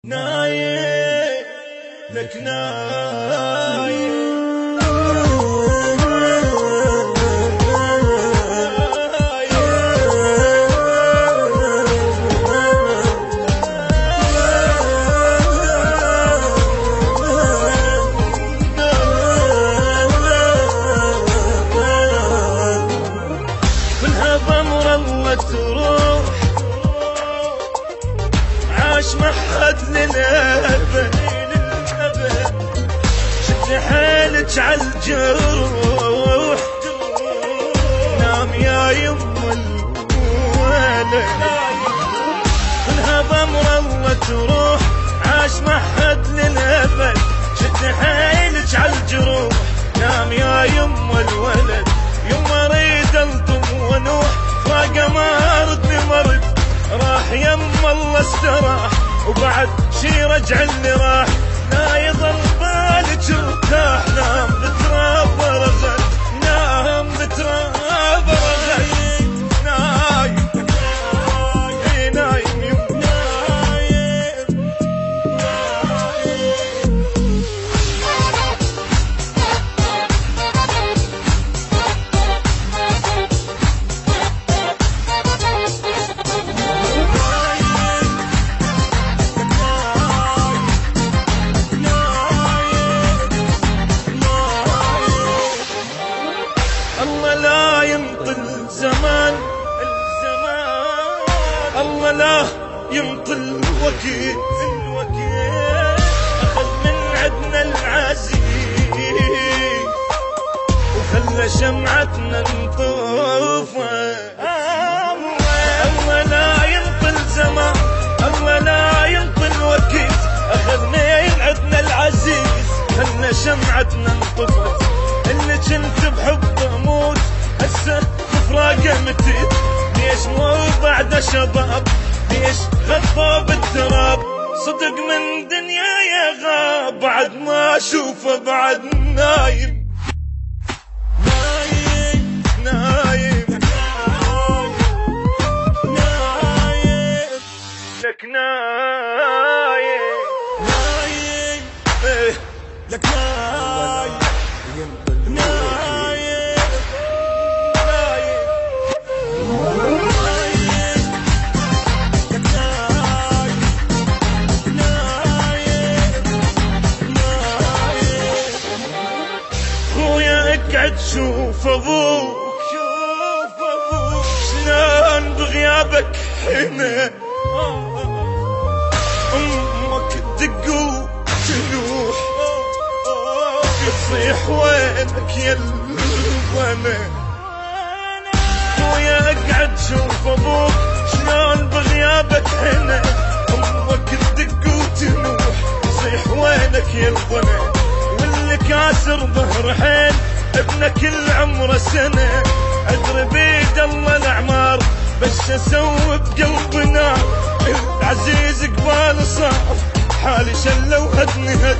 نايم لك نايم كلها بأمر الله تروح عاش ما حد للأبد شد حيلك عالجروح نام يا يم الولد كلها بأمر الله تروح عاش ما حد للأبد شد حيلك عالجروح نام يا يم الولد يوم اريد الطم ونوح فاقه ما ردني مرد راح يم الله استراح وبعد شي رجع اللي راح لا يظل بالك ارتاح نام بتراب رغد نام بتراب رغد نايم نايم يم نايم الله لا ينطل زمان الله لا ينطل الوقت أخذ من عدنا العزيز وخلى شمعتنا نطوفه الله لا ينطل زمان الله لا ينطل وقت أخذ من عدنا العزيز خلى شمعتنا نطفت اللي كنت بحبه اموت هسه بفراقه متت ليش مو بعد شباب ليش غطى بالتراب صدق من دنيا يا غاب بعد ما اشوفه بعد نايم نايم نايم نايم لك نايم نايم لك نايم اقعد شوف ابوك شلون بغيابك هنا امك تدق وتنوح تصيح وينك يا الونا خويا اقعد شوف ابوك شلون بغيابك هنا امك تدق وتنوح تصيح وينك يا الونا واللي كاسر ظهر حيل ابنك العمر سنة ادري بيد الله الاعمار بس اسوي بقلبنا العزيز قبال صار حالي شلة وهدني هد